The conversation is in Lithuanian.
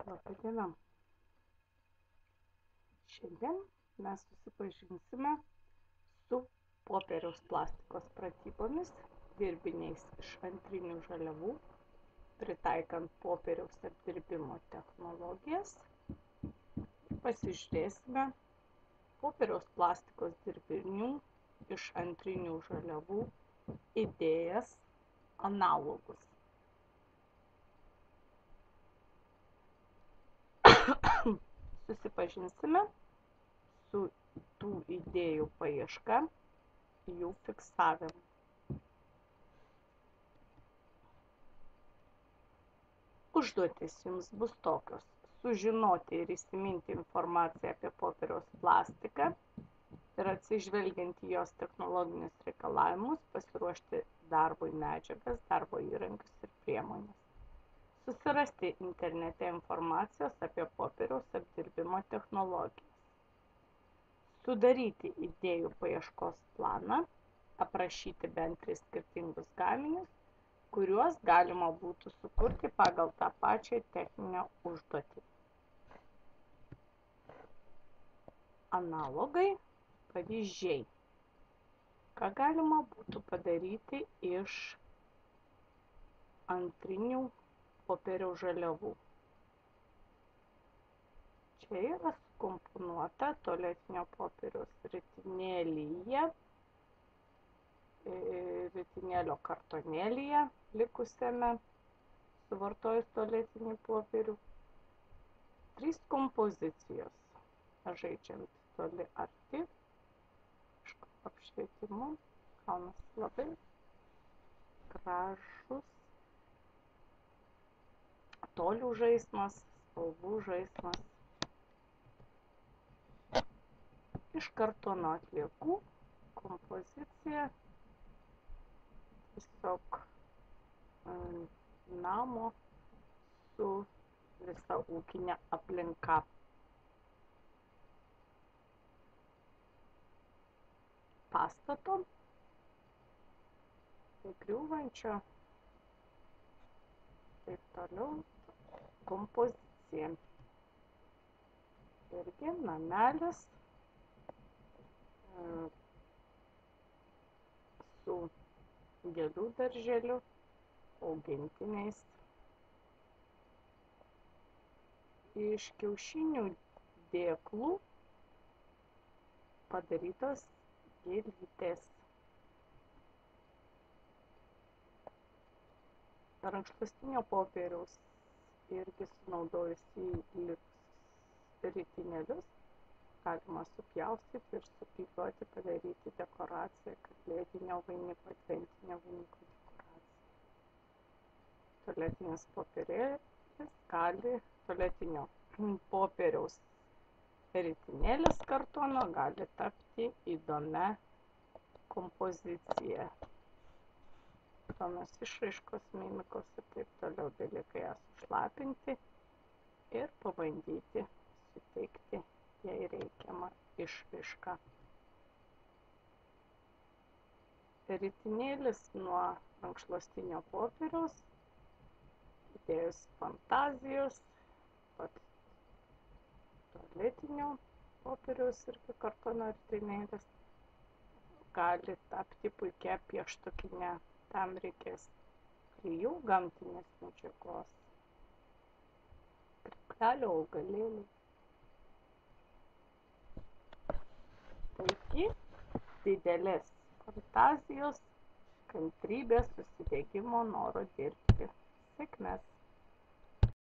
Labą dieną. Šiandien mes susipažinsime su popieriaus plastikos pratybomis, dirbiniais iš antrinių žaliavų, pritaikant popieriaus apdirbimo technologijas. Pasižiūrėsime popieriaus plastikos dirbinių iš antrinių žaliavų idėjas, analogus. Susipažinsime su tų idėjų paieška, jų fiksavimu. Užduotis jums bus tokios: sužinoti ir įsiminti informaciją apie popieriaus plastiką ir atsižvelgiant į jos technologinius reikalavimus pasiruošti darbui medžiagas, darbo įrankius ir priemones. Susirasti internete informacijos apie popieriaus apdirbimo technologijas. Sudaryti idėjų paieškos planą, aprašyti bent 3 skirtingus gaminius, kuriuos galima būtų sukurti pagal tą pačią techninę užduotį. Analogai, pavyzdžiai. Ką galima būtų padaryti iš antrinių popieriaus žaliavų. Čia yra sukomponuota tualetinio popieriaus ritinėlio kartonėlyje likusiame suvartojus tualetinį popierių. 3 kompozicijos, žaidžiant toli arti, apšvietimu, gaunasi labai gražus tolių žaismas, spalvų žaismas. Iš kartono atliekų kompozicija tiesiog namo su visa ūkinė aplinka. Pastato, griūvančio, taip toliau, kompozicija. Irgi namelis su gėlių darželiu, augintiniais. Iš kiaušinių dėklų padarytos gėlytės. Rankšluostinio popieriaus irgi sunaudojus į ritinėlius galima supjaustyti ir suklijuoti, padaryti dekoraciją, kalėdinio vainiko, adventinio vainiko dekoraciją. Tualetinis popierėlis gali, tualetinio popieriaus ritinėlis kartono gali tapti įdomia kompozicija. Įdomios išraiškos, mimikos ir taip toliau dalykai ją sušlapinti ir pabandyti suteikti jai reikiamą išraišką. Ritinėlis nuo rankšluostinio popieriaus, įdėjus fantazijos, pat tualetinio popieriaus ir kartono ritinėlis gali tapti puikia pieštukinė. Tam reikės klijų, gamtinės medžiagos, kriklelio, augalėlių. Taigi, didelės fantazijos, kantrybės, susidegimo, noro dirbti. Sėkmės!